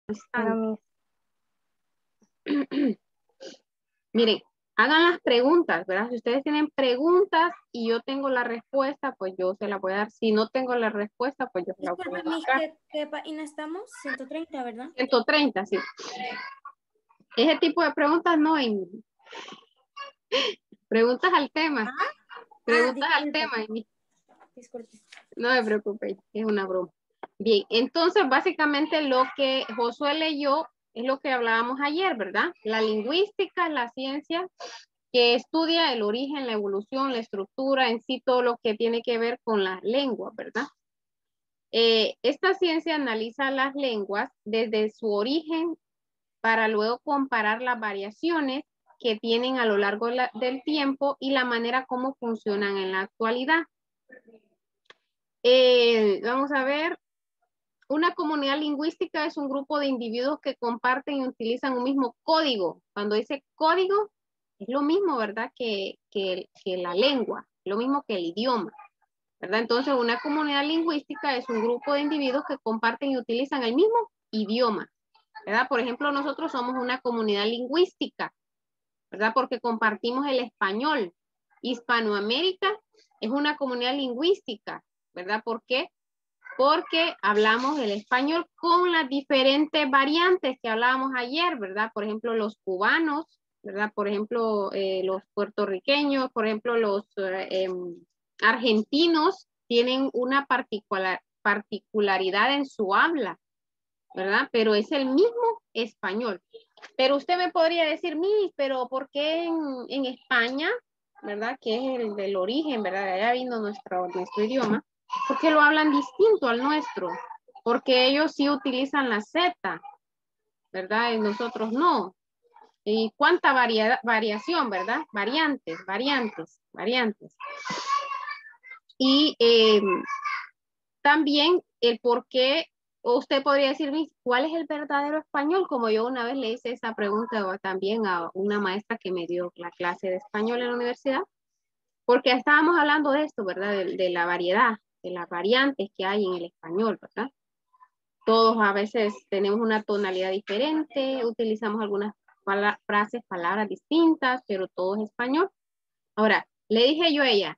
Bueno, Están. mis. Miren, hagan las preguntas, ¿verdad? Si ustedes tienen preguntas y yo tengo la respuesta, pues yo se la voy a dar. Si no tengo la respuesta, pues yo se la voy a Disculpe, Miss, buscar. ¿qué página estamos? 130, ¿verdad? 130, sí. Ese tipo de preguntas no hay. Preguntas al tema. Preguntas al tema. Disculpe. No me preocupe, es una broma. Bien, entonces básicamente lo que Josué leyó es lo que hablábamos ayer, ¿verdad? La lingüística es la ciencia que estudia el origen, la evolución, la estructura, en sí todo lo que tiene que ver con las lenguas, ¿verdad? Esta ciencia analiza las lenguas desde su origen para luego comparar las variaciones que tienen a lo largo del tiempo y la manera como funcionan en la actualidad. Vamos a ver, una comunidad lingüística es un grupo de individuos que comparten y utilizan un mismo código. Cuando dice código, es lo mismo, ¿verdad? Que la lengua, lo mismo que el idioma, ¿verdad? Entonces, una comunidad lingüística es un grupo de individuos que comparten y utilizan el mismo idioma, ¿verdad? Por ejemplo, nosotros somos una comunidad lingüística, ¿verdad? Porque compartimos el español. Hispanoamérica es una comunidad lingüística, ¿verdad? ¿Por qué? Porque hablamos el español con las diferentes variantes que hablábamos ayer, ¿verdad? Por ejemplo, los cubanos, ¿verdad? Por ejemplo, los puertorriqueños, por ejemplo, los argentinos tienen una particularidad en su habla, ¿verdad? Pero es el mismo español. Pero usted me podría decir, Miss, pero ¿por qué en España, ¿verdad? Que es el del origen, ¿verdad? Allá vino nuestro idioma. ¿Por qué lo hablan distinto al nuestro? Porque ellos sí utilizan la Z, ¿verdad? Y nosotros no. ¿Y cuánta variación, verdad? Variantes. Y también el por qué, usted podría decirme, ¿cuál es el verdadero español? Como yo una vez le hice esa pregunta también a una maestra que me dio la clase de español en la universidad, porque estábamos hablando de esto, ¿verdad? De la variedad, de las variantes que hay en el español, ¿verdad? Todos a veces tenemos una tonalidad diferente, utilizamos algunas frases, palabras distintas, pero todo es español. Ahora, le dije yo a ella,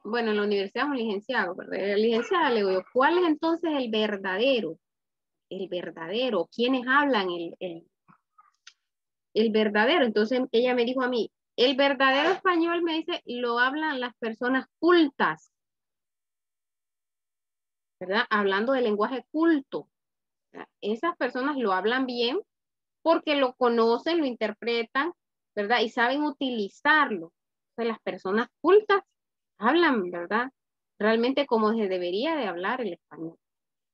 bueno, en la universidad es un licenciado, ¿verdad? La licenciada le digo, ¿cuál es entonces el verdadero? El verdadero, ¿quiénes hablan el verdadero? Entonces ella me dijo a mí, el verdadero español, me dice, lo hablan las personas cultas, ¿verdad? Hablando de lenguaje culto. ¿Verdad? Esas personas lo hablan bien porque lo conocen, lo interpretan, ¿verdad? Y saben utilizarlo. Entonces, las personas cultas hablan, ¿verdad? Realmente como se debería de hablar el español.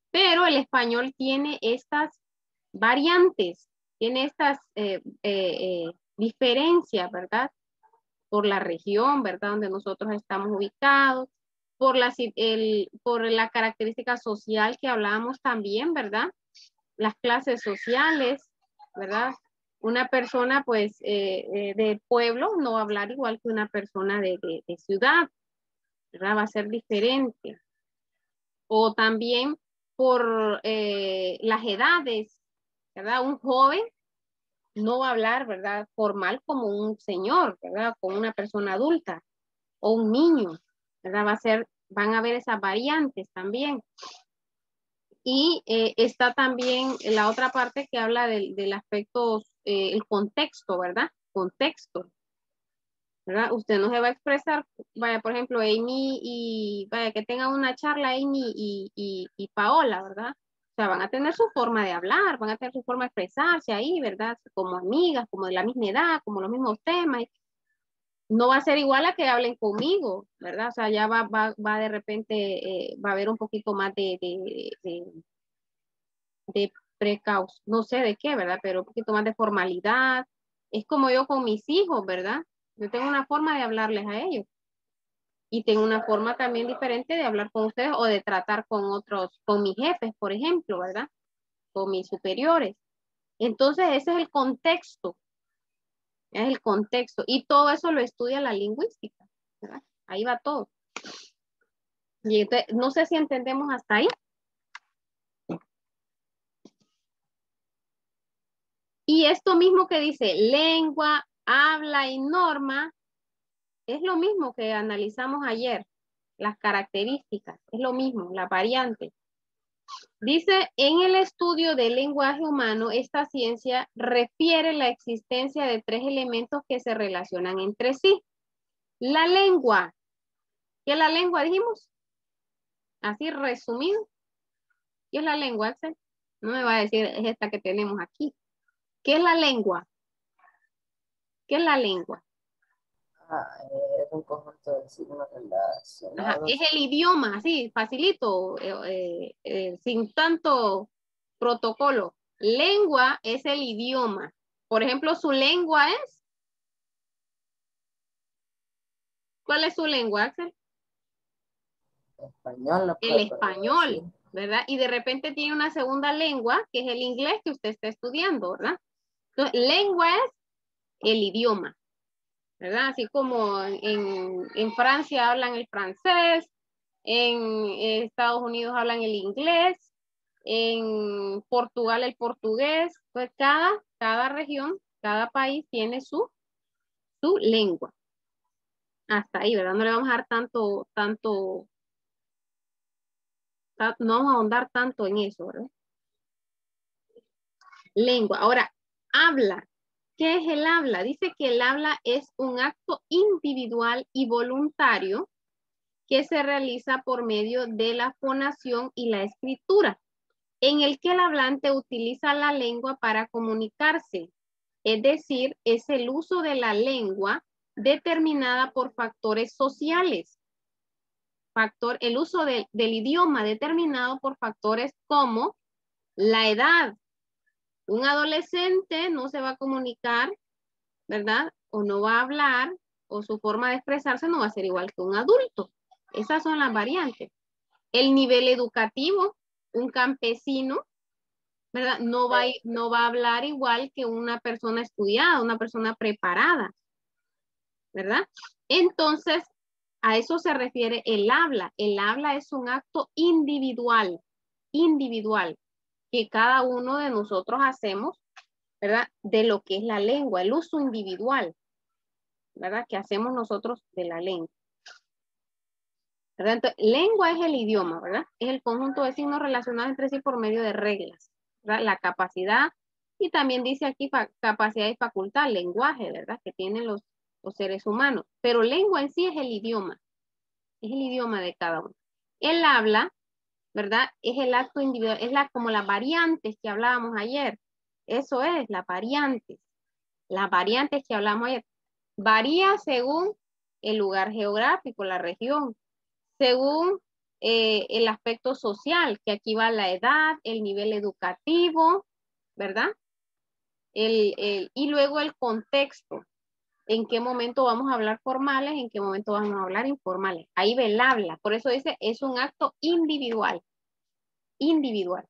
Pero el español tiene estas variantes, tiene estas diferencias, ¿verdad? Por la región, ¿verdad? Donde nosotros estamos ubicados, por la característica social que hablábamos también, ¿verdad? Las clases sociales, ¿verdad? Una persona, pues, de pueblo no va a hablar igual que una persona de ciudad, ¿verdad? Va a ser diferente. O también por las edades, ¿verdad? Un joven no va a hablar, ¿verdad? Formal como un señor, ¿verdad? Como una persona adulta o un niño, ¿verdad? Van a haber esas variantes también. Y está también la otra parte que habla del aspecto, el contexto, ¿verdad? Contexto, ¿verdad? Usted no se va a expresar, vaya, por ejemplo, Amy y, vaya, que tengan una charla Amy y Paola, ¿verdad? O sea, van a tener su forma de hablar, van a tener su forma de expresarse ahí, ¿verdad? Como amigas, como de la misma edad, como los mismos temas. No va a ser igual a que hablen conmigo, ¿verdad? O sea, ya va de repente, va a haber un poquito más de precaución, no sé de qué, ¿verdad? Pero un poquito más de formalidad. Es como yo con mis hijos, ¿verdad? Yo tengo una forma de hablarles a ellos. Y tengo una forma también diferente de hablar con ustedes o de tratar con otros, con mis jefes, por ejemplo, ¿verdad? Con mis superiores. Entonces, ese es el contexto. Es el contexto. Y todo eso lo estudia la lingüística, ¿verdad? Ahí va todo. Y entonces, no sé si entendemos hasta ahí. Y esto mismo que dice lengua, habla y norma, es lo mismo que analizamos ayer, las características, es lo mismo, la variante. Dice, en el estudio del lenguaje humano, esta ciencia refiere la existencia de 3 elementos que se relacionan entre sí. La lengua, ¿qué es la lengua dijimos? Así resumido, ¿qué es la lengua, Axel? No me va a decir, es esta que tenemos aquí. ¿Qué es la lengua? ¿Qué es la lengua? Es un conjunto de signos Ajá, es relacionados. el idioma, así, facilito, sin tanto protocolo. Lengua es el idioma. Por ejemplo, su lengua es. ¿Cuál es su lengua, Axel? Español, lo El podría decir. español, ¿verdad? Y de repente tiene una segunda lengua, que es el inglés que usted está estudiando, ¿verdad? Entonces, lengua es el idioma, ¿verdad? Así como en Francia hablan el francés, en Estados Unidos hablan el inglés, en Portugal el portugués, pues cada región, cada país tiene su lengua. Hasta ahí, ¿verdad? No le vamos a dar no vamos a ahondar tanto en eso, ¿verdad? Lengua. Ahora, habla. ¿Qué es el habla? Dice que el habla es un acto individual y voluntario que se realiza por medio de la fonación y la escritura, en el que el hablante utiliza la lengua para comunicarse. Es decir, es el uso de la lengua determinada por factores sociales. El uso del idioma determinado por factores como la edad. Un adolescente no se va a comunicar, ¿verdad? O no va a hablar, o su forma de expresarse no va a ser igual que un adulto. Esas son las variantes. El nivel educativo, un campesino, ¿verdad? No va a hablar igual que una persona estudiada, una persona preparada, ¿verdad? Entonces, a eso se refiere el habla. El habla es un acto individual, que cada uno de nosotros hacemos, ¿verdad? De lo que es la lengua, el uso individual, ¿verdad? Que hacemos nosotros de la lengua. ¿Verdad? Entonces, lengua es el idioma, ¿verdad? Es el conjunto de signos relacionados entre sí por medio de reglas, ¿verdad? La capacidad, y también dice aquí capacidad y facultad, lenguaje, ¿verdad? Que tienen los seres humanos. Pero lengua en sí es el idioma de cada uno. El habla, ¿verdad? Es el acto individual, es como las variantes que hablábamos ayer. Eso es, las variantes que hablamos ayer. Varía según el lugar geográfico, la región, según el aspecto social, que aquí va la edad, el nivel educativo, ¿verdad? Y luego el contexto. ¿En qué momento vamos a hablar formales? ¿En qué momento vamos a hablar informales? Ahí ve el habla. Por eso dice, es un acto individual. Individual.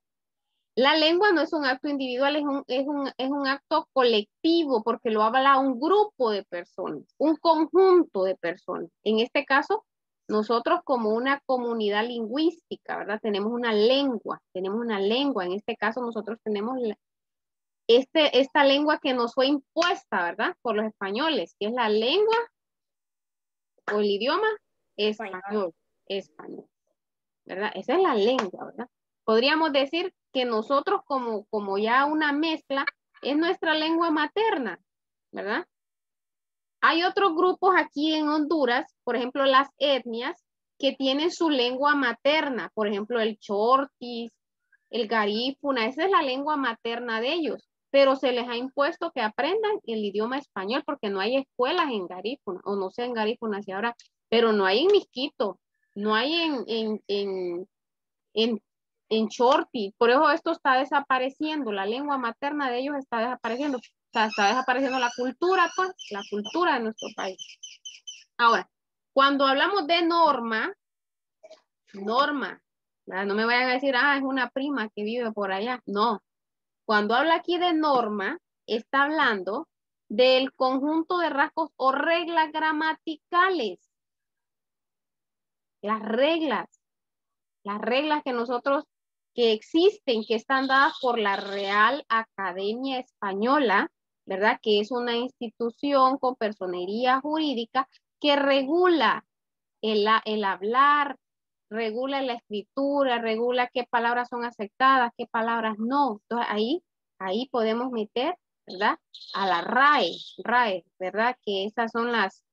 La lengua no es un acto individual, es un acto colectivo porque lo habla un grupo de personas, un conjunto de personas. En este caso, nosotros como una comunidad lingüística, ¿verdad? Tenemos una lengua. En este caso, nosotros tenemos esta lengua que nos fue impuesta, ¿verdad? Por los españoles, que es la lengua o el idioma español, ¿verdad? Esa es la lengua, ¿verdad? Podríamos decir que nosotros como ya una mezcla es nuestra lengua materna, ¿verdad? Hay otros grupos aquí en Honduras, por ejemplo, las etnias, que tienen su lengua materna, por ejemplo, el chortis, el garífuna, esa es la lengua materna de ellos, pero se les ha impuesto que aprendan el idioma español porque no hay escuelas en garífuna, o no sé en garífuna si ahora, pero no hay en Misquito, no hay en Chorti, por eso esto está desapareciendo, la lengua materna de ellos está desapareciendo, o sea, está desapareciendo la cultura, pues, la cultura de nuestro país. Ahora, cuando hablamos de norma, ¿verdad? No me vayan a decir, es una prima que vive por allá, no. Cuando habla aquí de norma, está hablando del conjunto de rasgos o reglas gramaticales. Las reglas que nosotros que existen, que están dadas por la Real Academia Española, ¿verdad? Que es una institución con personería jurídica que regula el hablar, regula la escritura, regula qué palabras son aceptadas, qué palabras no. Entonces ahí podemos meter, ¿verdad? A la RAE, ¿verdad? Que esas son las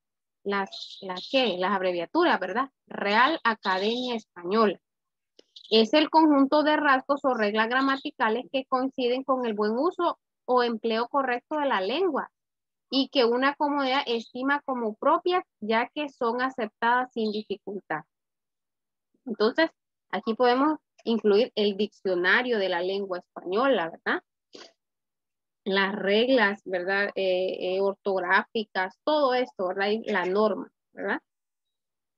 abreviaturas, ¿verdad? Real Academia Española. Es el conjunto de rasgos o reglas gramaticales que coinciden con el buen uso o empleo correcto de la lengua y que una comunidad estima como propias, ya que son aceptadas sin dificultad. Entonces, aquí podemos incluir el diccionario de la lengua española, ¿verdad? Las reglas, ¿verdad? Ortográficas, todo esto, ¿verdad? Y la norma, ¿verdad?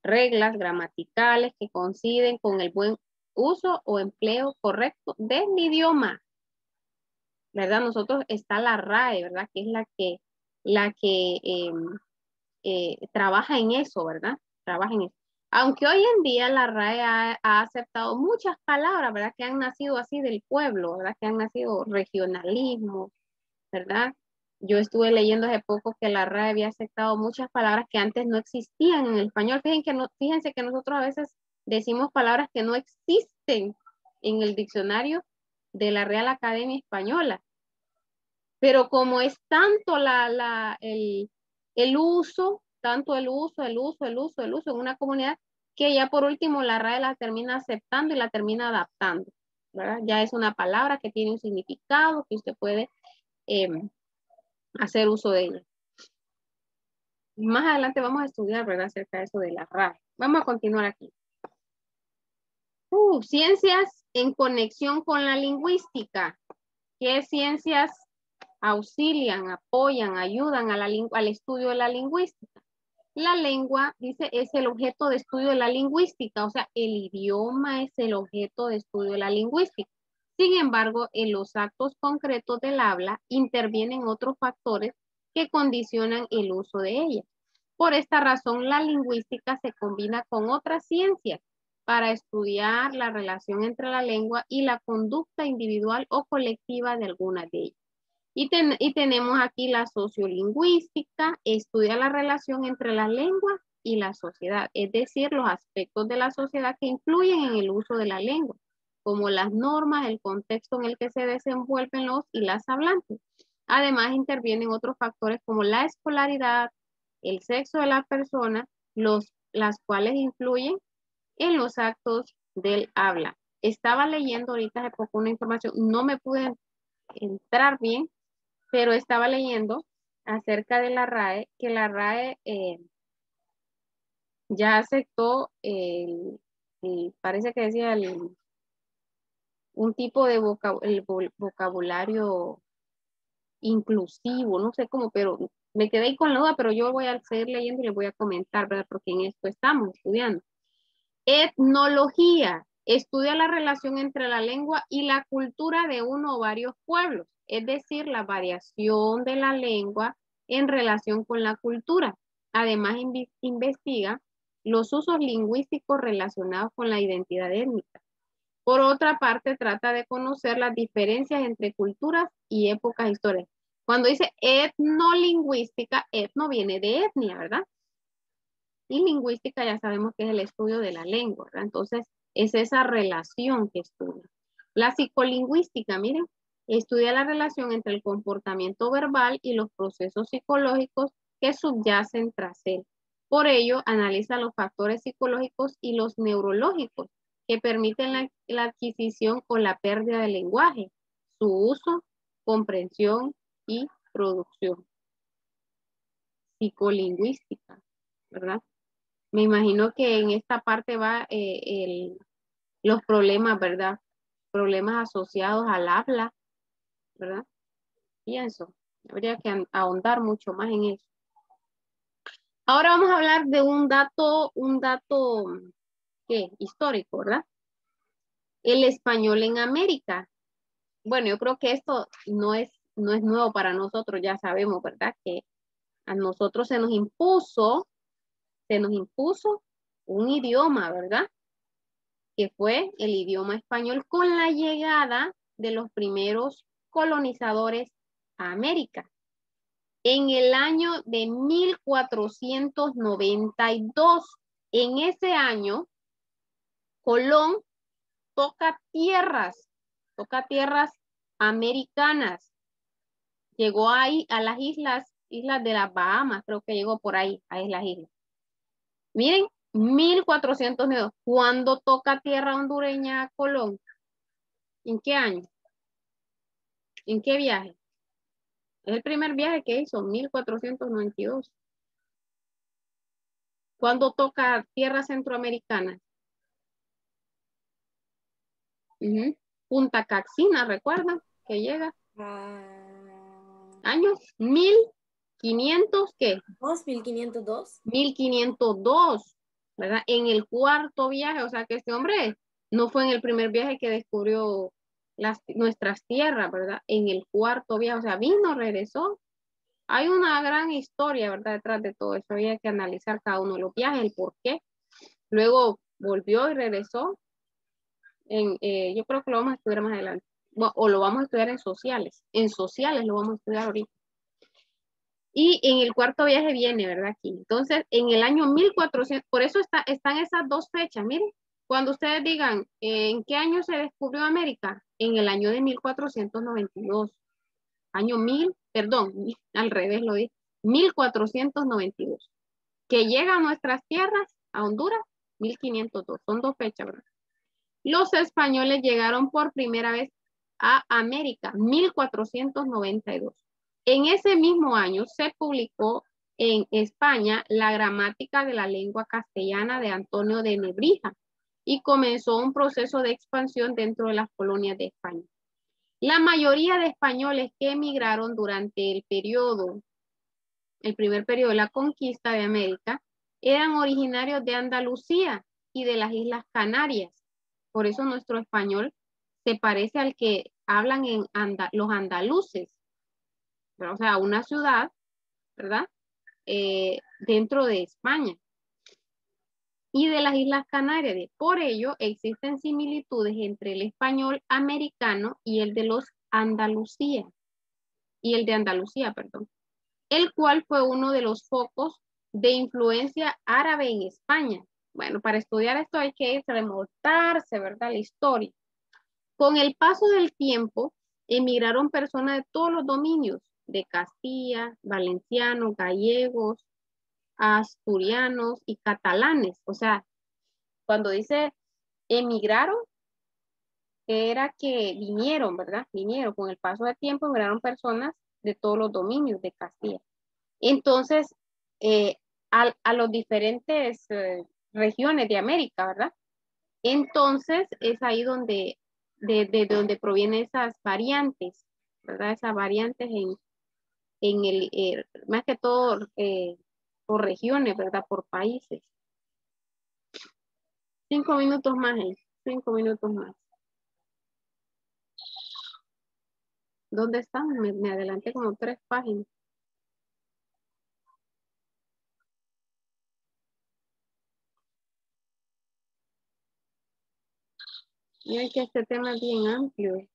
Reglas gramaticales que coinciden con el buen uso o empleo correcto del idioma, ¿verdad? Nosotros está la RAE, ¿verdad? Que es la que trabaja en eso, ¿verdad? Trabaja en eso. Aunque hoy en día la RAE ha aceptado muchas palabras, ¿verdad? Que han nacido así del pueblo, ¿verdad? Que han nacido regionalismo, ¿verdad? Yo estuve leyendo hace poco que la RAE había aceptado muchas palabras que antes no existían en el español. Fíjense que nosotros a veces decimos palabras que no existen en el diccionario de la Real Academia Española. Pero como es tanto el uso, tanto el uso en una comunidad, que ya por último la RAE la termina aceptando y la termina adaptando, ¿verdad? Ya es una palabra que tiene un significado que usted puede hacer uso de ella. Más adelante vamos a estudiar, ¿verdad? Acerca de eso de la RAE. Vamos a continuar aquí. Ciencias en conexión con la lingüística. ¿Qué ciencias auxilian, apoyan, ayudan a al estudio de la lingüística? La lengua, dice, es el objeto de estudio de la lingüística, o sea, el idioma es el objeto de estudio de la lingüística. Sin embargo, en los actos concretos del habla intervienen otros factores que condicionan el uso de ella. Por esta razón, la lingüística se combina con otras ciencias para estudiar la relación entre la lengua y la conducta individual o colectiva de alguna de ellas. Y tenemos aquí la sociolingüística, estudia la relación entre la lengua y la sociedad, es decir, los aspectos de la sociedad que influyen en el uso de la lengua, como las normas, el contexto en el que se desenvuelven los y las hablantes. Además, intervienen otros factores como la escolaridad, el sexo de la persona, las cuales influyen en los actos del habla. Estaba leyendo ahorita hace poco una información, no me pude entrar bien, pero estaba leyendo acerca de la RAE, que la RAE ya aceptó parece que decía un tipo de vocabulario inclusivo, no sé cómo, pero me quedé ahí con la duda, pero yo voy a seguir leyendo y les voy a comentar, ¿verdad? Porque en esto estamos estudiando. Etnología, estudia la relación entre la lengua y la cultura de uno o varios pueblos, es decir, la variación de la lengua en relación con la cultura. Además, investiga los usos lingüísticos relacionados con la identidad étnica. Por otra parte, trata de conocer las diferencias entre culturas y épocas históricas. Cuando dice etnolingüística, etno viene de etnia, ¿verdad? Y lingüística ya sabemos que es el estudio de la lengua, ¿verdad? Entonces, es esa relación que estudia. La psicolingüística, miren, estudia la relación entre el comportamiento verbal y los procesos psicológicos que subyacen tras él. Por ello, analiza los factores psicológicos y los neurológicos que permiten la adquisición o la pérdida del lenguaje, su uso, comprensión y producción. Psicolingüística, ¿verdad? Me imagino que en esta parte va los problemas, ¿verdad? Problemas asociados al habla, ¿verdad? Pienso, habría que ahondar mucho más en eso. Ahora vamos a hablar de un dato, ¿qué? Histórico, ¿verdad? El español en América. Bueno, yo creo que esto no es nuevo para nosotros, ya sabemos, ¿verdad? Que a nosotros se nos impuso un idioma, ¿verdad? que fue el idioma español con la llegada de los primeros colonizadores a América. En el año de 1492, en ese año, Colón toca tierras americanas. Llegó ahí a las islas de las Bahamas, creo que llegó por ahí, a las islas. Miren, 1492. ¿Cuándo toca tierra hondureña Colón? ¿En qué año? ¿En qué viaje? Es el primer viaje que hizo, 1492. ¿Cuándo toca tierra centroamericana? Punta Caxina, ¿recuerdan? Que llega. Años 1500, ¿qué? 1502. 1502, ¿verdad? En el cuarto viaje, o sea que este hombre no fue en el primer viaje que descubrió nuestras tierras, ¿verdad? En el cuarto viaje, o sea, vino, regresó. Hay una gran historia, ¿verdad? Detrás de todo eso. Había que analizar cada uno de los viajes, el por qué. Luego volvió y regresó. Yo creo que lo vamos a estudiar más adelante. Bueno, o lo vamos a estudiar en sociales. En sociales lo vamos a estudiar ahorita. Y en el cuarto viaje viene, ¿verdad? Aquí. Entonces, en el año 1400, por eso están esas dos fechas. Miren, cuando ustedes digan, ¿en qué año se descubrió América? En el año de 1492. Año 1000, perdón, al revés lo dije, 1492. Que llega a nuestras tierras, a Honduras, 1502. Son dos fechas, ¿verdad? Los españoles llegaron por primera vez a América, 1492. En ese mismo año se publicó en España la gramática de la lengua castellana de Antonio de Nebrija y comenzó un proceso de expansión dentro de las colonias de España. La mayoría de españoles que emigraron durante el primer periodo de la conquista de América, eran originarios de Andalucía y de las Islas Canarias. Por eso nuestro español se parece al que hablan los andaluces, o sea, una ciudad, ¿verdad? Dentro de España y de las Islas Canarias. Por ello, existen similitudes entre el español americano y el de Andalucía, perdón, el cual fue uno de los focos de influencia árabe en España. Bueno, para estudiar esto hay que remontarse, ¿verdad? La historia. Con el paso del tiempo, emigraron personas de todos los dominios, de Castilla, valencianos, gallegos, asturianos y catalanes. O sea, cuando dice emigraron, era que vinieron, ¿verdad? Vinieron, con el paso del tiempo, emigraron personas de todos los dominios de Castilla. Entonces, a los diferentes regiones de América, ¿verdad? Entonces, es ahí donde, de donde provienen esas variantes, ¿verdad? Esas variantes más que todo por regiones, ¿verdad? Por países. 5 minutos más, 5 minutos más. ¿Dónde están? Me adelanté como 3 páginas. Miren que este tema es bien amplio.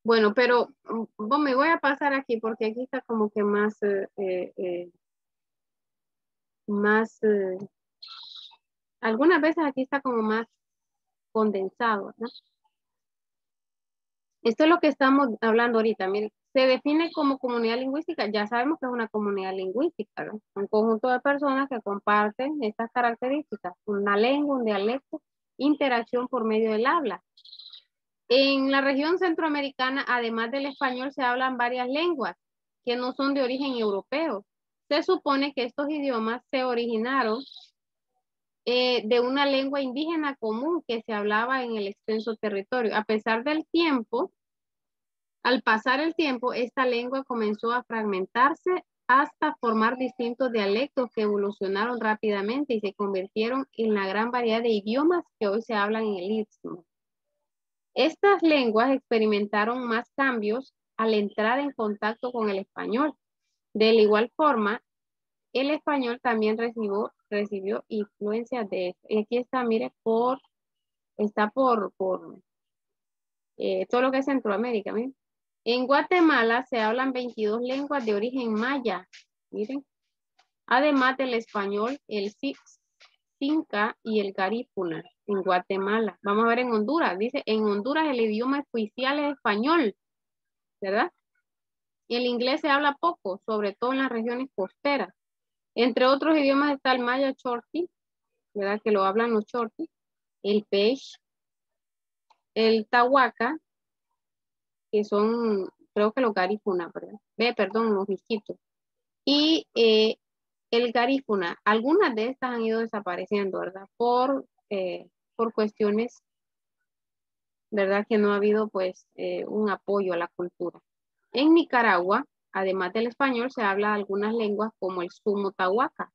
Bueno, pero me voy a pasar aquí porque aquí está como que más, algunas veces aquí está como más condensado, ¿no? Esto es lo que estamos hablando ahorita. Miren, se define como comunidad lingüística. Ya sabemos que es una comunidad lingüística, ¿no? Un conjunto de personas que comparten estas características. Una lengua, un dialecto, interacción por medio del habla. En la región centroamericana, además del español, se hablan varias lenguas que no son de origen europeo. Se supone que estos idiomas se originaron de una lengua indígena común que se hablaba en el extenso territorio. A pesar del tiempo, al pasar el tiempo, esta lengua comenzó a fragmentarse hasta formar distintos dialectos que evolucionaron rápidamente y se convirtieron en la gran variedad de idiomas que hoy se hablan en el Istmo. Estas lenguas experimentaron más cambios al entrar en contacto con el español. De la igual forma, el español también recibió influencias de esto. Y aquí está, mire, está por todo lo que es Centroamérica. Miren. En Guatemala se hablan 22 lenguas de origen maya. Miren. Además del español, el Xinca y el garífuna en Guatemala. Vamos a ver en Honduras. Dice, en Honduras el idioma oficial es español, ¿verdad? Y el inglés se habla poco, sobre todo en las regiones costeras. Entre otros idiomas está el maya chorti, ¿verdad? Que lo hablan los chorti, el peixe, el tahuaca, que son, creo que los garífuna, ¿verdad? Perdón, los misquitos. Y el garífuna, algunas de estas han ido desapareciendo, ¿verdad? Por cuestiones, ¿verdad? Que no ha habido, pues, un apoyo a la cultura. En Nicaragua, además del español, se habla algunas lenguas como el sumo tahuaca,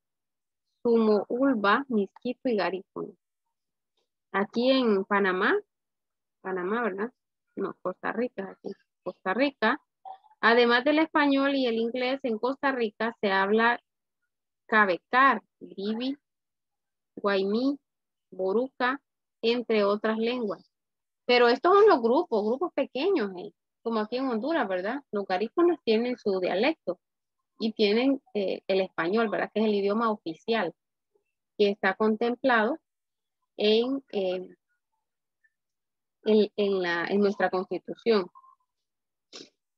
sumo ulba, misquito y garífuna. Aquí en Panamá, ¿verdad? No, Costa Rica, aquí. Costa Rica, además del español y el inglés, en Costa Rica se habla cabecar, gribi, guaymí, boruca, entre otras lenguas. Pero estos son los grupos pequeños, como aquí en Honduras, ¿verdad? Los garífunas tienen su dialecto y tienen el español, ¿verdad? Que es el idioma oficial que está contemplado en nuestra Constitución.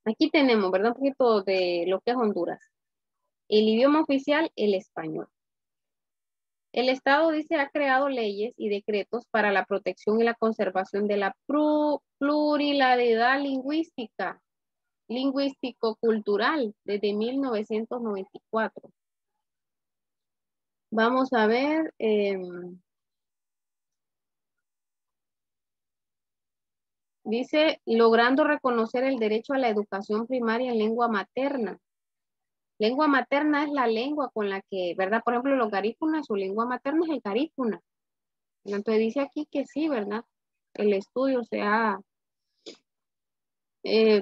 Aquí tenemos, ¿verdad? Un poquito de lo que es Honduras. El idioma oficial, el español. El Estado, dice, ha creado leyes y decretos para la protección y la conservación de la pluralidad lingüístico-cultural desde 1994. Vamos a ver. Dice, logrando reconocer el derecho a la educación primaria en lengua materna. Lengua materna es la lengua con la que, ¿verdad? Por ejemplo, los garífunas, su lengua materna es el garífuna. Entonces dice aquí que sí, ¿verdad? El estudio se ha...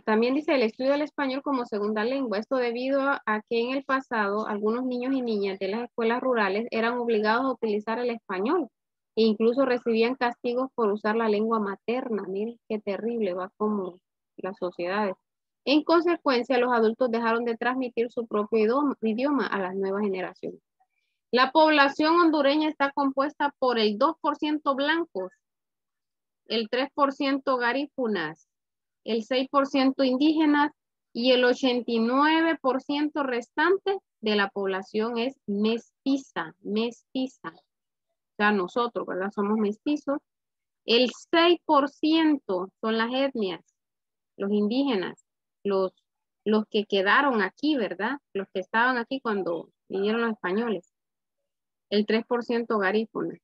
también dice el estudio del español como segunda lengua. Esto debido a que en el pasado algunos niños y niñas de las escuelas rurales eran obligados a utilizar el español e incluso recibían castigos por usar la lengua materna. Miren qué terrible va como las sociedades. En consecuencia, los adultos dejaron de transmitir su propio idioma a las nuevas generaciones. La población hondureña está compuesta por el 2% blancos, el 3% garífunas, el 6% indígenas y el 89% restante de la población es mestiza. O sea, nosotros, ¿verdad? Somos mestizos. El 6% son las etnias, los indígenas, los que quedaron aquí, ¿verdad? Los que estaban aquí cuando vinieron los españoles. El 3% garífunas.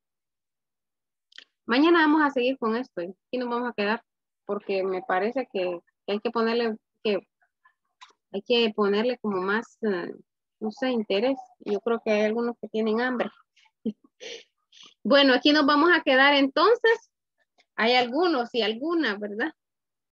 Mañana vamos a seguir con esto y nos vamos a quedar porque me parece que hay que ponerle como más, no sé, interés. Yo creo que hay algunos que tienen hambre. Bueno, aquí nos vamos a quedar entonces. Hay algunos y algunas, ¿verdad?